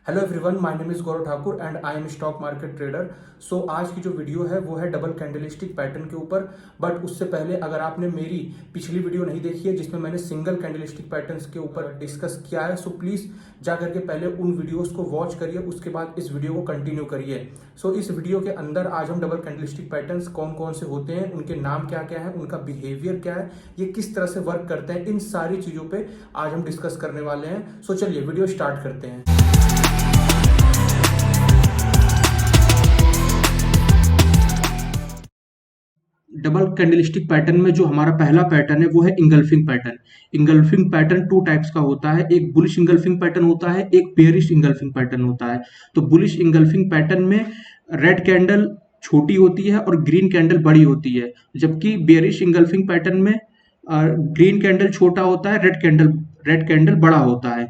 Hello everyone, my name is Gaurav Thakur and I am stock market trader. So आज की जो video है वो है डबल कैंडलस्टिक पैटर्न के ऊपर। बट उससे पहले अगर आपने मेरी पिछली वीडियो नहीं देखी है जिसमें मैंने सिंगल कैंडलस्टिक पैटर्न्स के ऊपर डिस्कस किया है, सो प्लीज जा करके पहले उन वीडियोस को वॉच करिए, उसके बाद इस वीडियो को कंटिन्यू करिए। सो इस वीडियो के अंदर आज हम डबल कैंडलस्टिक पैटर्न्स कौन कौन से होते हैं, उनके नाम क्या क्या है, उनका बिहेवियर क्या है, ये किस तरह से वर्क करते हैं, इन सारी चीजों पे आज हम डिस्कस करने वाले हैं। सो चलिए वीडियो स्टार्ट करते हैं। डबल कैंडलस्टिक पैटर्न में जो हमारा पहला पैटर्न है वो है engulfing pattern. Engulfing pattern two types का होता है, एक बुलिश इंगल्फिंग पैटर्न होता है, एक बेयरिश इंगल्फिंग पैटर्न होता है। तो बुलिश इंगल्फिंग पैटर्न में रेड कैंडल छोटी होती है और ग्रीन कैंडल बड़ी होती है, जबकि बेयरिश इंगल्फिंग पैटर्न में ग्रीन कैंडल छोटा होता है, रेड कैंडल बड़ा होता है।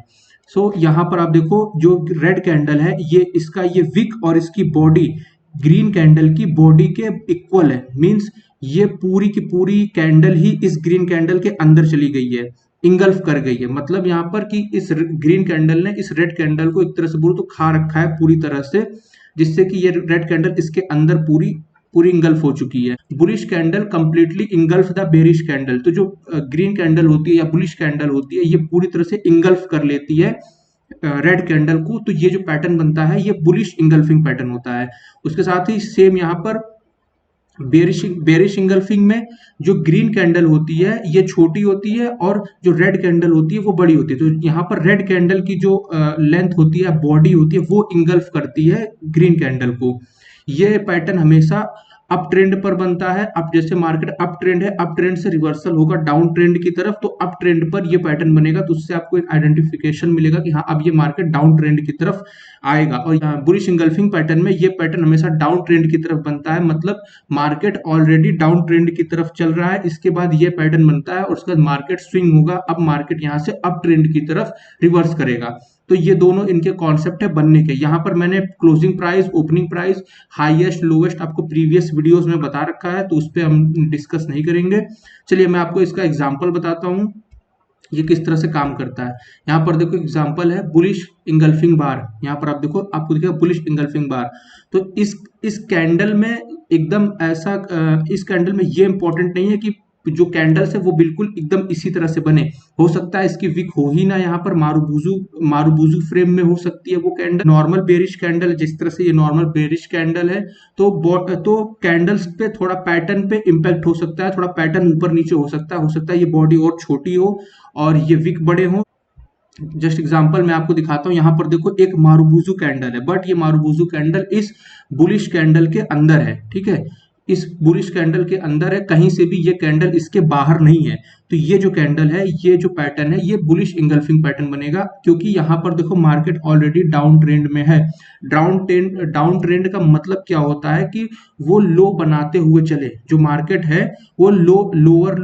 सो यहाँ पर आप देखो, जो रेड कैंडल है ये विक और इसकी बॉडी ग्रीन कैंडल की बॉडी के इक्वल है। मींस ये पूरी की पूरी कैंडल ही इस ग्रीन कैंडल के अंदर चली गई है, इंगल्फ कर गई है। मतलब यहाँ पर कि इस ग्रीन कैंडल ने इस रेड कैंडल को एक तरह से बोलो तो खा रखा है पूरी तरह से, जिससे कि ये रेड कैंडल इसके अंदर पूरी पूरी इंगल्फ हो चुकी है। Bullish candle completely engulf the bearish candle. तो जो ग्रीन कैंडल होती है या बुलिश कैंडल होती है, ये पूरी तरह से इंगल्फ कर लेती है रेड कैंडल को। तो ये जो पैटर्न बनता है ये बुलिश इंगल्फिंग पैटर्न होता है। उसके साथ ही सेम यहाँ पर बेरिश इंगल्फिंग में जो ग्रीन कैंडल होती है ये छोटी होती है और जो रेड कैंडल होती है वो बड़ी होती है। तो यहाँ पर रेड कैंडल की जो लेंथ होती है, बॉडी होती है, वो इंगल्फ करती है ग्रीन कैंडल को। ये पैटर्न हमेशा अप ट्रेंड पर बनता है। अब जैसे मार्केट अप ट्रेंड है, अप ट्रेंड से रिवर्सल होगा डाउन ट्रेंड की तरफ, तो अप ट्रेंड पर ये पैटर्न बनेगा। तो उससे आपको एक आइडेंटिफिकेशन मिलेगा कि हाँ अब ये मार्केट डाउन ट्रेंड की तरफ आएगा। और बुलिश इंगल्फिंग पैटर्न में ये पैटर्न हमेशा डाउन ट्रेंड की तरफ बनता है। मतलब मार्केट ऑलरेडी डाउन ट्रेंड की तरफ चल रहा है, इसके बाद ये पैटर्न बनता है और उसके बाद मार्केट स्विंग होगा। अब मार्केट यहाँ से अप ट्रेंड की तरफ रिवर्स करेगा। तो ये दोनों इनके कॉन्सेप्ट है बनने के। यहाँ पर मैंने closing price, opening price, highest lowest आपको प्रीवियस वीडियोस में बता रखा है, तो उस पर हम डिस्कस नहीं करेंगे। चलिए मैं आपको इसका एग्जांपल बताता हूँ ये किस तरह से काम करता है। यहाँ पर देखो एग्जांपल है बुलिश इंगल्फिंग बार। यहाँ पर आप देखो, आपको दिखेगा बुलिश इंगल्फिंग बार। तो इस कैंडल में एकदम ऐसा इस कैंडल में ये इंपॉर्टेंट नहीं है कि जो कैंडल्स है वो बिल्कुल एकदम इसी तरह से बने। हो सकता है इसकी विक हो ही ना, यहाँ पर मारुबुजू फ्रेम में हो सकती है वो कैंडल। नॉर्मल बेरिश कैंडल, जिस तरह से ये नॉर्मल बेरिश कैंडल है, तो कैंडल्स पे थोड़ा पैटर्न पे इम्पैक्ट हो सकता है, थोड़ा पैटर्न ऊपर नीचे हो सकता है ये बॉडी और छोटी हो और ये विक बड़े हो। जस्ट एग्जांपल मैं आपको दिखाता हूँ। यहाँ पर देखो एक मारुबुजू कैंडल है, बट ये मारुबुजू कैंडल इस बुलिश कैंडल के अंदर है। ठीक है, इस बुलिश कैंडल के अंदर है, कहीं से भी ये कैंडल इसके बाहर नहीं है। तो ये जो कैंडल है, ये जो पैटर्न है, ये बुलिश इंगल्फिंग पैटर्न बनेगा, क्योंकि यहाँ पर देखो मार्केट ऑलरेडी डाउन ट्रेंड में है। डाउन ट्रेंड का मतलब क्या होता है कि वो लो बनाते हुए चले। जो मार्केट है वो लोअर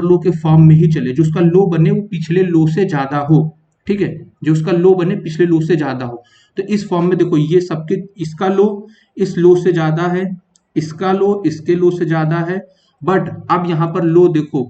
लो के फॉर्म में ही चले। जो उसका लो बने वो पिछले लो से ज्यादा हो। ठीक है, जो उसका लो बने पिछले लो से ज्यादा हो। तो इस फॉर्म में देखो ये सबके, इसका लो इस लो से ज्यादा है, इसका लो इसके लो से ज्यादा है। बट अब यहाँ पर लो देखो,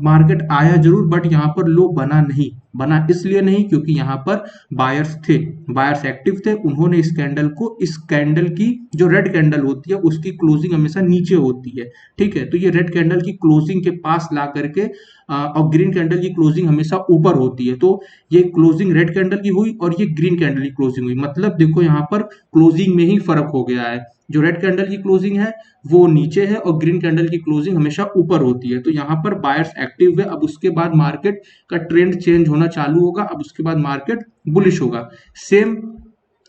मार्केट आया जरूर बट यहाँ पर लो बना नहीं। बना इसलिए नहीं क्योंकि यहाँ पर बायर्स थे, बायर्स एक्टिव थे। उन्होंने इस कैंडल की जो रेड कैंडल होती है उसकी क्लोजिंग हमेशा नीचे होती है। ठीक है, तो ये रेड कैंडल की क्लोजिंग के पास ला करके और ग्रीन कैंडल की क्लोजिंग हमेशा ऊपर होती है। तो ये क्लोजिंग रेड कैंडल की हुई और ये ग्रीन कैंडल की क्लोजिंग हुई। मतलब देखो यहाँ पर क्लोजिंग में ही फर्क हो गया है। जो रेड कैंडल की क्लोजिंग है वो नीचे है और ग्रीन कैंडल की क्लोजिंग हमेशा ऊपर होती है। तो यहाँ पर बायर्स एक्टिव है। अब उसके बाद मार्केट का ट्रेंड चेंज होना चालू होगा। अब उसके बाद मार्केट बुलिश होगा। सेम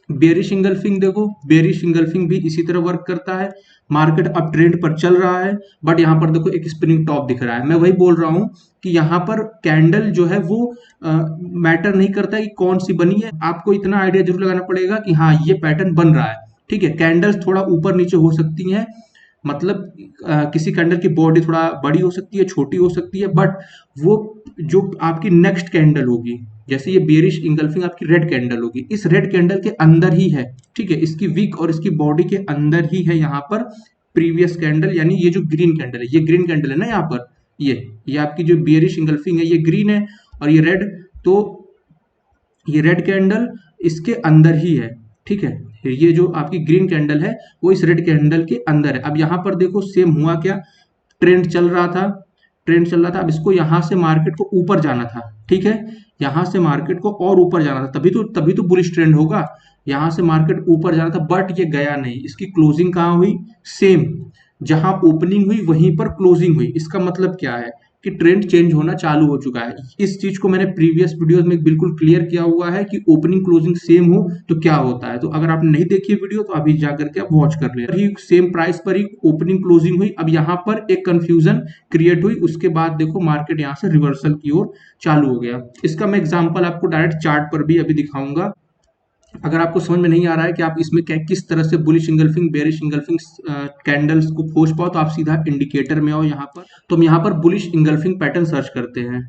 बेरिश इंगल्फिंग देखो, बेरिश इंगल्फिंग भी इसी तरह वर्क करता है। मार्केट अब ट्रेंड पर चल रहा है बट यहाँ पर देखो एक स्पिनिंग टॉप दिख रहा है। मैं वही बोल रहा हूँ कि यहाँ पर कैंडल जो है वो मैटर नहीं करता कि कौन सी बनी है। आपको इतना आइडिया जरूर लगाना पड़ेगा कि हाँ ये पैटर्न बन रहा है। ठीक है, कैंडल्स थोड़ा ऊपर नीचे हो सकती हैं। मतलब किसी कैंडल की बॉडी थोड़ा बड़ी हो सकती है, छोटी हो सकती है, बट वो जो आपकी नेक्स्ट कैंडल होगी, जैसे ये बेरिश इंगल्फिंग आपकी रेड कैंडल होगी, इस रेड कैंडल के अंदर ही है। ठीक है, इसकी विक और इसकी बॉडी के अंदर ही है यहाँ पर प्रीवियस कैंडल, यानी ये जो ग्रीन कैंडल है, ये ग्रीन कैंडल है ना यहाँ पर, ये आपकी जो बेरिश इंगल्फिंग है ये ग्रीन है और ये रेड। तो ये रेड कैंडल इसके अंदर ही है, ठीक है। ये जो आपकी ग्रीन कैंडल है वो इस रेड कैंडल के अंदर है। अब यहाँ पर देखो सेम हुआ क्या, ट्रेंड चल रहा था, ट्रेंड चल रहा था। अब इसको यहाँ से मार्केट को ऊपर जाना था, ठीक है, यहाँ से मार्केट को और ऊपर जाना था, तभी तो बुलिश ट्रेंड होगा। यहाँ से मार्केट ऊपर जाना था बट ये गया नहीं। इसकी क्लोजिंग कहाँ हुई, सेम जहां ओपनिंग हुई वहीं पर क्लोजिंग हुई। इसका मतलब क्या है कि ट्रेंड चेंज होना चालू हो चुका है। इस चीज को मैंने प्रीवियस वीडियोस में बिल्कुल क्लियर किया हुआ है कि ओपनिंग क्लोजिंग सेम हो तो क्या होता है। तो अगर आपने नहीं देखी वीडियो तो अभी जाकर के आप वॉच कर ले। ही सेम प्राइस पर ही ओपनिंग क्लोजिंग हुई। अब यहाँ पर एक कंफ्यूजन क्रिएट हुई, उसके बाद देखो मार्केट यहाँ से रिवर्सल की ओर चालू हो गया। इसका मैं एग्जांपल आपको डायरेक्ट चार्ट पर भी अभी दिखाऊंगा। अगर आपको समझ में नहीं आ रहा है कि आप इसमें क्या किस तरह से bullish engulfing bearish engulfing candles को खोज पाओ, तो आप सीधा इंडिकेटर में आओ यहाँ पर। तो हम यहाँ पर बुलिश इंगल्फिंग पैटर्न सर्च करते हैं।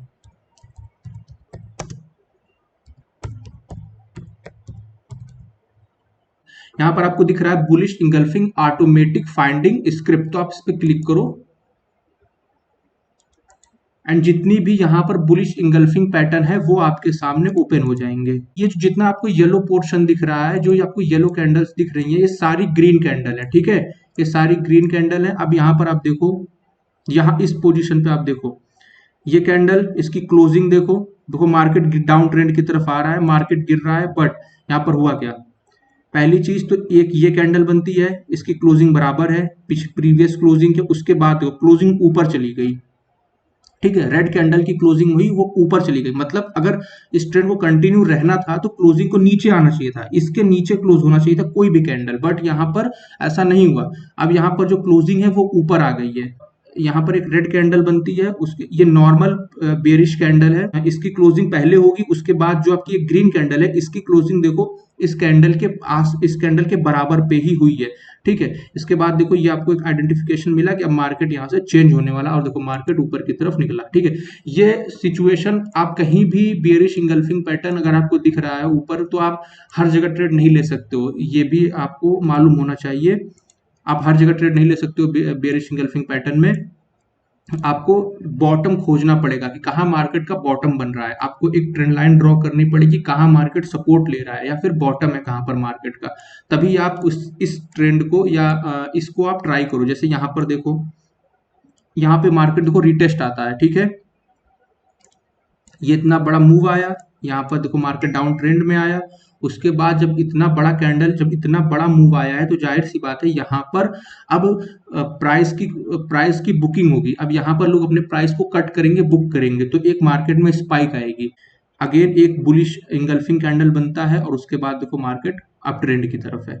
यहाँ पर आपको दिख रहा है bullish engulfing automatic finding script, तो आप इस पर क्लिक करो एंड जितनी भी यहाँ पर बुलिश इंगल्फिंग पैटर्न है वो आपके सामने ओपन हो जाएंगे। ये जो जितना आपको येलो पोर्शन दिख रहा है, जो आपको येलो कैंडल्स दिख रही है, ये सारी ग्रीन कैंडल है, ठीक है, ये सारी ग्रीन कैंडल है। अब यहाँ पर आप देखो, यहाँ इस पोजीशन पे आप देखो, ये कैंडल इसकी क्लोजिंग देखो, देखो मार्केट डाउन ट्रेंड की तरफ आ रहा है, मार्केट गिर रहा है, बट यहाँ पर हुआ क्या, पहली चीज तो एक ये कैंडल बनती है, इसकी क्लोजिंग बराबर है प्रीवियस क्लोजिंग के, उसके बाद देखो क्लोजिंग ऊपर चली गई, ठीक है, रेड कैंडल की क्लोजिंग हुई वो ऊपर चली गई। मतलब अगर इस ट्रेंड को कंटिन्यू रहना था तो क्लोजिंग को नीचे आना चाहिए था, इसके नीचे क्लोज होना चाहिए था कोई भी कैंडल, बट यहाँ पर ऐसा नहीं हुआ। अब यहाँ पर जो क्लोजिंग है वो ऊपर आ गई है। यहाँ पर एक रेड कैंडल बनती है, उसके ये नॉर्मल बेरिश कैंडल है, इसकी क्लोजिंग पहले होगी, उसके बाद जो आपकी ग्रीन कैंडल है इसकी क्लोजिंग देखो इस कैंडल के बराबर पे ही हुई है, ठीक है। इसके बाद देखो ये आपको एक आइडेंटिफिकेशन मिला कि अब मार्केट यहाँ से चेंज होने वाला, और देखो मार्केट ऊपर की तरफ निकला, ठीक है। ये सिचुएशन आप कहीं भी बेरिश इंगल्फिंग पैटर्न अगर आपको दिख रहा है ऊपर, तो आप हर जगह ट्रेड नहीं ले सकते हो, ये भी आपको मालूम होना चाहिए। आप हर जगह ट्रेड नहीं ले सकते हो बेरिश इंगल्फिंग पैटर्न में। आपको बॉटम खोजना पड़ेगा कि कहाँ मार्केट का बॉटम बन रहा है, आपको एक ट्रेंड लाइन ड्रॉ करनी पड़ेगी कहाँ मार्केट सपोर्ट ले रहा है या फिर बॉटम है कहाँ पर मार्केट का, तभी आप इस ट्रेंड को या इसको आप ट्राई करो। जैसे यहाँ पर देखो, यहाँ पे मार्केट देखो रिटेस्ट आता है, ठीक है, ये इतना बड़ा मूव आया, यहाँ पर देखो मार्केट डाउन ट्रेंड में आया, उसके बाद जब इतना बड़ा कैंडल, जब इतना बड़ा मूव आया है तो जाहिर सी बात है यहाँ पर अब प्राइस की बुकिंग होगी। अब यहाँ पर लोग अपने प्राइस को कट करेंगे, बुक करेंगे, तो एक मार्केट में स्पाइक आएगी, अगेन एक बुलिश इंगल्फिंग कैंडल बनता है, और उसके बाद देखो मार्केट अप ट्रेंड की तरफ है।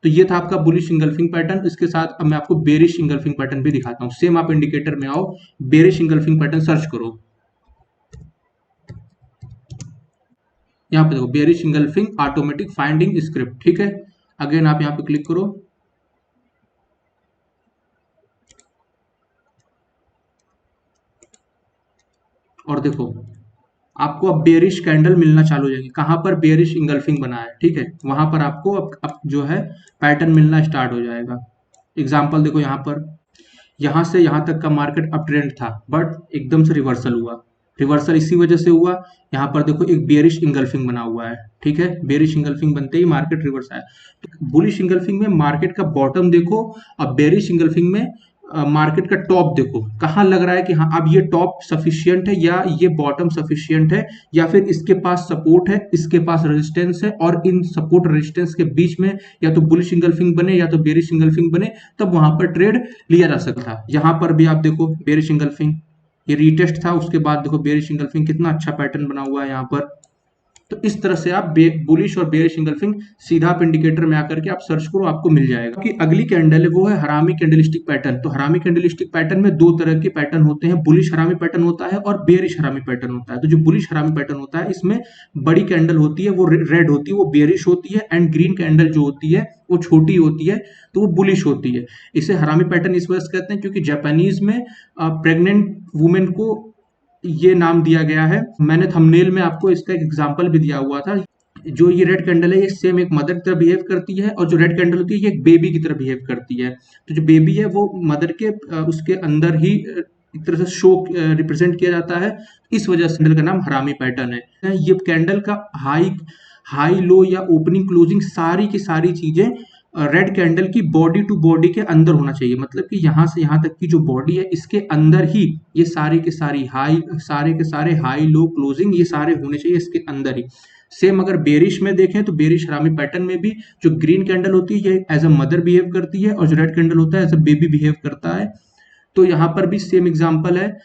तो ये था आपका बुलिश इंगल्फिंग पैटर्न। इसके साथ अब मैं आपको बेरिश इंगल्फिंग पैटर्न भी दिखाता हूँ। सेम आप इंडिकेटर में आओ, बेरिश इंगल्फिंग पैटर्न सर्च करो, यहाँ पे देखो bearish engulfing automatic finding script, ठीक है। अगेन आप यहाँ पे क्लिक करो, और देखो आपको अब बेरिश कैंडल मिलना चालू हो जाएगी। कहाँ पर बेरिश इंगल्फिंग बना है, ठीक है, वहां पर आपको अब जो है पैटर्न मिलना स्टार्ट हो जाएगा। एग्जाम्पल देखो, यहाँ पर यहाँ से यहाँ तक का मार्केट अप ट्रेंड था, बट एकदम से रिवर्सल हुआ। रिवर्सल इसी वजह से हुआ, यहाँ पर देखो एक बेरिश इंगल्फिंग बना हुआ है, ठीक है, बेरिश इंगल्फिंग बनते ही मार्केट रिवर्स आया। तो बुलिश इंगल्फिंग में मार्केट का बॉटम देखो, और बेरिश इंगल्फिंग में मार्केट का टॉप देखो, कहाँ लग रहा है कि हाँ अब ये टॉप सफिशियंट है या ये बॉटम सफिशियंट है, या फिर इसके पास सपोर्ट है, इसके पास रेजिस्टेंस है, और इन सपोर्ट रेजिस्टेंस के बीच में या तो बुलिश इंगल्फिंग बने या तो बेरिश इंगल्फिंग बने, तब वहां पर ट्रेड लिया जा सकता है। यहाँ पर भी आप देखो बेरिश इंगल्फिंग, ये रीटेस्ट था, उसके बाद देखो बेरिश इंगल्फिंग, कितना अच्छा पैटर्न बना हुआ है यहाँ पर। तो इस तरह से आप बुलिश और बेरिश इंगल्फिंग सीधा आप इंडिकेटर में आकर के आप सर्च करो, आपको मिल जाएगा। कि अगली कैंडल है वो है हरामी कैंडलस्टिक पैटर्न। तो हरामी कैंडलस्टिक पैटर्न में दो तरह के पैटर्न होते हैं, बुलिश हरामी पैटर्न होता है और बेरिश हरामी पैटर्न होता है। तो जो बुलिश हरामी पैटर्न होता है, इसमें बड़ी कैंडल होती है वो रेड होती है, वो बेरिश होती है, एंड ग्रीन कैंडल जो होती है वो छोटी होती है, तो वो बुलिश होती है। इसे हरामी पैटर्न इस वजह से कहते हैं क्योंकि जापानीज में प्रेग्नेंट वुमेन को ये नाम दिया गया है। मैंने थंबनेल में आपको इसका एक एग्जांपल भी दिया हुआ था। जो ये रेड कैंडल है ये सेम एक मदर की तरह बिहेव करती है, और जो रेड कैंडल होती है ये एक बेबी की तरह बिहेव करती है। तो जो बेबी है वो मदर के उसके अंदर ही एक तरह से शो रिप्रेजेंट किया जाता है, इस वजह से कैंडल का नाम हरामी पैटर्न है। ये कैंडल का हाई लो या ओपनिंग क्लोजिंग सारी की सारी चीजें रेड कैंडल की बॉडी टू बॉडी के अंदर होना चाहिए। मतलब कि यहां से यहां तक की जो बॉडी है इसके अंदर ही ये सारी के सारी हाई, सारे के सारे हाई लो क्लोजिंग ये सारे होने चाहिए इसके अंदर ही। सेम अगर बेरिश में देखें तो बेरिश हरामी पैटर्न में भी जो ग्रीन कैंडल होती है ये एज अ मदर बिहेव करती है और जो रेड कैंडल होता है एज अ बेबी बिहेव करता है। तो यहाँ पर भी सेम एग्जांपल है,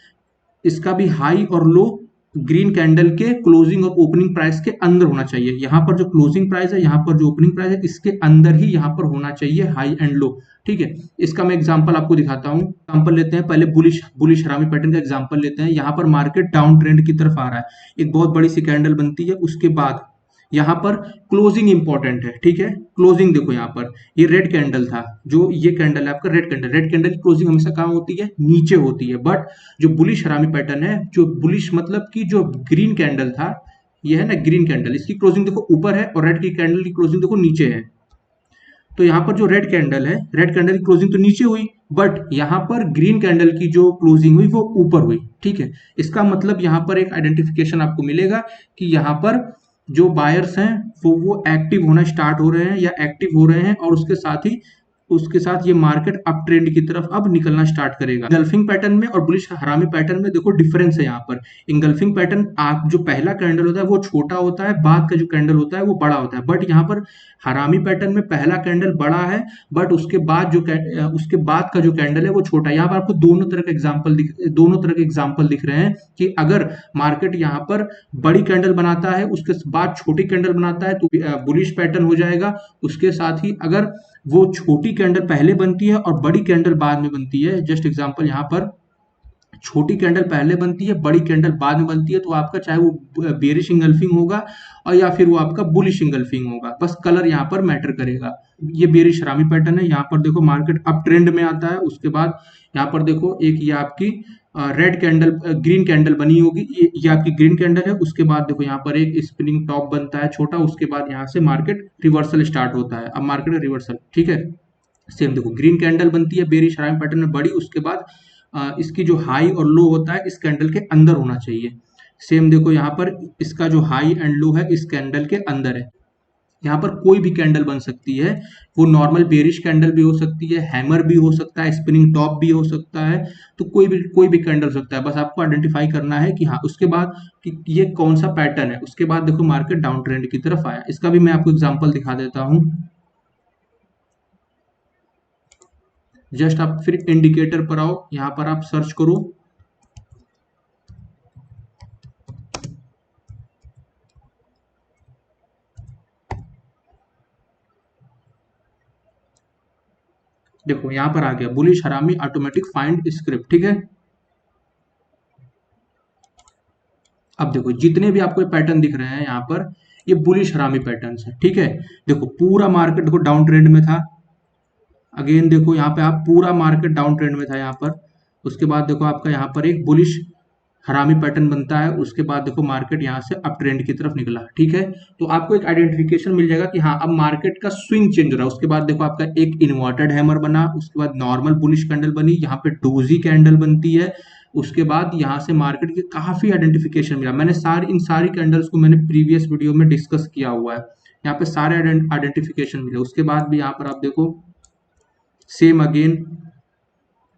इसका भी हाई और लो ग्रीन कैंडल के क्लोजिंग और ओपनिंग प्राइस के अंदर होना चाहिए। यहाँ पर जो क्लोजिंग प्राइस है, यहाँ पर जो ओपनिंग प्राइस है, इसके अंदर ही यहाँ पर होना चाहिए हाई एंड लो। ठीक है, इसका मैं एग्जांपल आपको दिखाता हूँ। एग्जांपल लेते हैं, पहले बुलिश बुलिश हरामी पैटर्न का एग्जांपल लेते हैं। यहाँ पर मार्केट डाउन ट्रेंड की तरफ आ रहा है, एक बहुत बड़ी सी कैंडल बनती है, उसके बाद यहाँ पर क्लोजिंग इंपॉर्टेंट है। ठीक है, क्लोजिंग देखो यहाँ पर ये रेड कैंडल था, जो ये कैंडल है आपका रेड कैंडल, रेड कैंडल की क्लोजिंग हमेशा कहाँ होती है, नीचे होती है। बट जो बुलिश हरामी पैटर्न है, जो बुलिश मतलब कि जो ग्रीन कैंडल था, ये है ना ग्रीन कैंडल, इसकी क्लोजिंग देखो ऊपर है और रेड की कैंडल की क्लोजिंग देखो नीचे है। तो यहाँ पर जो रेड कैंडल है, रेड कैंडल की क्लोजिंग तो नीचे हुई, बट यहाँ पर ग्रीन कैंडल की जो क्लोजिंग हुई वो ऊपर हुई। ठीक है, इसका मतलब यहाँ पर एक आइडेंटिफिकेशन आपको मिलेगा कि यहाँ पर जो बायर्स हैं वो एक्टिव होना स्टार्ट हो रहे हैं या एक्टिव हो रहे हैं, और उसके साथ ये मार्केट अप ट्रेंड की तरफ अब निकलना स्टार्ट करेगा। इंगल्फिंग पैटर्न में और बुलिश हरामी पैटर्न में देखो डिफरेंस है। यहाँ पर इंगल्फिंग पैटर्न आप जो पहला कैंडल होता है वो छोटा होता है, बाद का जो कैंडल होता है वो बड़ा होता है। बट यहाँ पर हरामी पैटर्न में पहला कैंडल बड़ा है, बट उसके बाद का जो कैंडल है वो छोटा है। यहाँ पर आपको दोनों तरह के एग्जाम्पल दिख रहे हैं कि अगर मार्केट यहाँ पर बड़ी कैंडल बनाता है उसके बाद छोटी कैंडल बनाता है तो बुलिश पैटर्न हो जाएगा। उसके साथ ही अगर वो छोटी कैंडल पहले बनती है और बड़ी कैंडल बाद में बनती है, जस्ट एग्जांपल यहाँ पर छोटी कैंडल पहले बनती है, बड़ी कैंडल बाद में बनती है, तो आपका चाहे वो बेरिश इंगल्फिंग होगा और या फिर वो आपका बुलिश इंगल्फिंग होगा, बस कलर यहाँ पर मैटर करेगा। ये बेरिश हरामी पैटर्न है। यहाँ पर देखो मार्केट अप ट्रेंड में आता है, उसके बाद यहाँ पर देखो एक ये आपकी रेड कैंडल ग्रीन कैंडल बनी होगी, ये आपकी ग्रीन कैंडल है। उसके बाद देखो यहाँ पर एक स्पिनिंग टॉप बनता है छोटा, उसके बाद यहाँ से मार्केट रिवर्सल स्टार्ट होता है। अब मार्केट रिवर्सल, ठीक है, सेम देखो ग्रीन कैंडल बनती है बेरिश हरामी पैटर्न में बड़ी, उसके बाद इसकी जो हाई और लो होता है इस कैंडल के अंदर होना चाहिए। सेम देखो यहाँ पर इसका जो हाई एंड लो है इस कैंडल के अंदर है। यहाँ पर कोई भी कैंडल बन सकती है, वो नॉर्मल बेरिश कैंडल भी हो सकती है, हैमर भी हो सकता है, स्पिनिंग टॉप भी हो सकता है, तो कोई भी कैंडल हो सकता है। बस आपको आइडेंटिफाई करना है कि हाँ उसके बाद कि ये कौन सा पैटर्न है। उसके बाद देखो मार्केट डाउन ट्रेंड की तरफ आया, इसका भी मैं आपको एग्जांपल दिखा देता हूँ। जस्ट आप फिर इंडिकेटर पर आओ, यहाँ पर आप सर्च करो, देखो यहाँ पर आ गया बुलिश हरामी ऑटोमेटिक फाइंड स्क्रिप्ट। ठीक है, अब देखो जितने भी आपको पैटर्न दिख रहे हैं यहाँ पर ये बुलिश हरामी पैटर्न है। ठीक है, देखो पूरा मार्केट देखो डाउन ट्रेंड में था, अगेन देखो यहाँ पे आप पूरा मार्केट डाउन ट्रेंड में था यहाँ पर, उसके बाद देखो आपका यहाँ पर एक बुलिश हरामी पैटर्न बनता है, उसके बाद देखो मार्केट यहाँ से अप ट्रेंड की तरफ निकला। ठीक है, तो आपको एक आइडेंटिफिकेशन मिल जाएगा कि हाँ अब मार्केट का स्विंग चेंज हो रहा है। उसके बाद देखो आपका एक इन्वर्टेड हैमर बना, उसके बाद नॉर्मल बुलिश कैंडल बनी, यहाँ पे डोजी कैंडल बनती है, उसके बाद यहाँ से मार्केट की काफी आइडेंटिफिकेशन मिला। मैंने इन सारी कैंडल्स को मैंने प्रीवियस वीडियो में डिस्कस किया हुआ है, यहाँ पे सारे आइडेंटिफिकेशन मिले। उसके बाद भी यहाँ पर आप देखो सेम अगेन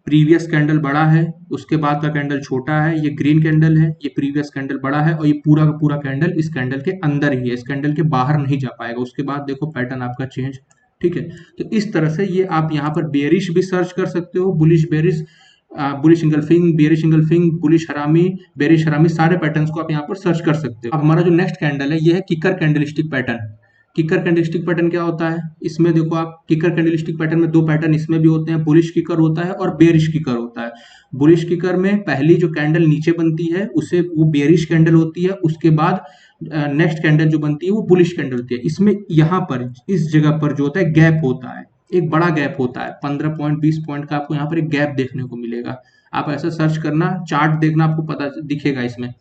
प्रीवियस कैंडल बड़ा है, उसके बाद का कैंडल छोटा है, ये ग्रीन कैंडल है, ये प्रीवियस कैंडल बड़ा है और ये पूरा का पूरा कैंडल इस कैंडल के अंदर ही है, इस कैंडल के बाहर नहीं जा पाएगा। उसके बाद देखो पैटर्न आपका चेंज। ठीक है, तो इस तरह से ये आप यहाँ पर बेरिश भी सर्च कर सकते हो, bullish bearish, bullish engulfing, bearish engulfing, bullish हरामी, बेरिश हरामी, सारे पैटर्न्स को आप यहाँ पर सर्च कर सकते हो। अब हमारा जो नेक्स्ट कैंडल है ये है kicker candlestick pattern. Kicker candlestick pattern क्या होता है, इसमें देखो आप किकर कैंडलस्टिक पैटर्न में दो पैटर्न इसमें भी होते हैं, बुलिश किकर होता है और बेरिश किकर होता है। बुलिश किकर में पहली जो कैंडल नीचे बनती है उसे वो बेरिश कैंडल होती है, उसके बाद नेक्स्ट कैंडल जो बनती है वो बुलिश कैंडल होती है। इसमें यहाँ पर इस जगह पर जो होता है गैप होता है, एक बड़ा गैप होता है, 15 पॉइंट 20 पॉइंट का आपको यहाँ पर एक गैप देखने को मिलेगा। आप ऐसा सर्च करना, चार्ट देखना, आपको पता दिखेगा इसमें।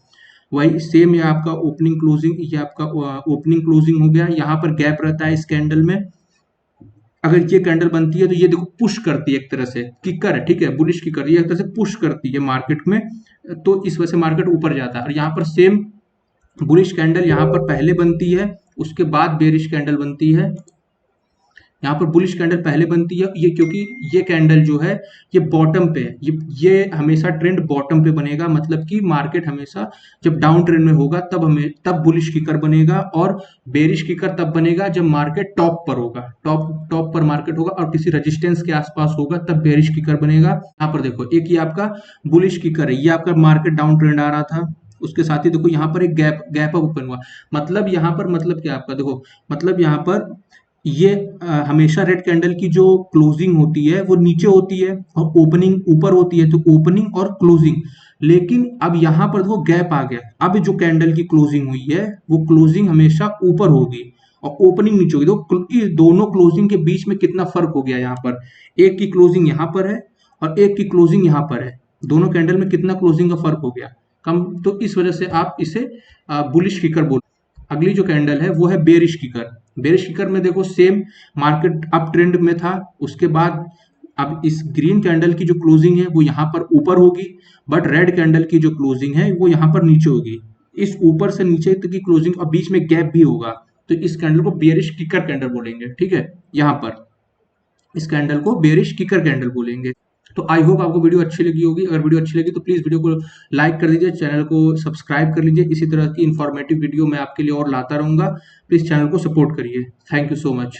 वही सेम ये आपका ओपनिंग क्लोजिंग, ये आपका ओपनिंग क्लोजिंग हो गया, यहाँ पर गैप रहता है इस कैंडल में। अगर ये कैंडल बनती है तो ये देखो पुश करती है, एक तरह से किकर है, ठीक है, बुलिश किकर, ये एक तरह से पुश करती है मार्केट में, तो इस वजह से मार्केट ऊपर जाता है। और यहाँ पर सेम बुलिश कैंडल यहाँ पर पहले बनती है, उसके बाद बेरिश कैंडल बनती है। यहाँ पर बुलिश कैंडल पहले बनती है, ये क्योंकि ये कैंडल जो है ये बॉटम पे है, ये हमेशा ट्रेंड बॉटम पे बनेगा, मतलब कि मार्केट हमेशा जब डाउन ट्रेंड में होगा तब बुलिश किकर बनेगा, और बेरिश किकर तब बनेगा जब मार्केट टॉप पर होगा, टॉप पर मार्केट होगा और किसी रेजिस्टेंस के आसपास होगा, तब बेरिश किकर बनेगा। यहाँ पर देखो एक ये आपका बुलिश किकर है, ये आपका मार्केट डाउन ट्रेंड आ रहा था, उसके साथ ही देखो यहाँ पर एक गैप अप ओपन हुआ, मतलब यहाँ पर मतलब क्या आपका देखो, मतलब यहाँ पर ये हमेशा रेड कैंडल की जो क्लोजिंग होती है वो नीचे होती है और ओपनिंग ऊपर होती है, तो ओपनिंग और क्लोजिंग, लेकिन अब यहाँ पर वो गैप आ गया, अब जो कैंडल की क्लोजिंग हुई है वो क्लोजिंग हमेशा ऊपर होगी और ओपनिंग नीचे होगी, तो इस दोनों क्लोजिंग के बीच में कितना फर्क हो गया, यहाँ पर एक की क्लोजिंग यहाँ पर है और एक की क्लोजिंग यहाँ पर है, दोनों कैंडल में कितना क्लोजिंग का फर्क हो गया, कम, तो इस वजह से आप इसे बुलिश किकर बोल। अगली जो कैंडल है वो है बेरिश किकर। बेरिश किकर में देखो सेम मार्केट अप ट्रेंड में था, उसके बाद अब इस ग्रीन कैंडल की जो क्लोजिंग है वो यहाँ पर ऊपर होगी, बट रेड कैंडल की जो क्लोजिंग है वो यहाँ पर नीचे होगी, इस ऊपर से नीचे तक की क्लोजिंग और बीच में गैप भी होगा, तो इस कैंडल को बेरिश किकर कैंडल बोलेंगे, ठीक है। यहाँ पर इस कैंडल को बेरिश किकर कैंडल बोलेंगे। तो आई होप आपको वीडियो अच्छी लगी होगी, अगर वीडियो अच्छी लगी तो प्लीज वीडियो को लाइक कर दीजिए, चैनल को सब्सक्राइब कर लीजिए, इसी तरह की इंफॉर्मेटिव वीडियो मैं आपके लिए और लाता रहूंगा, प्लीज चैनल को सपोर्ट करिए। Thank you so much.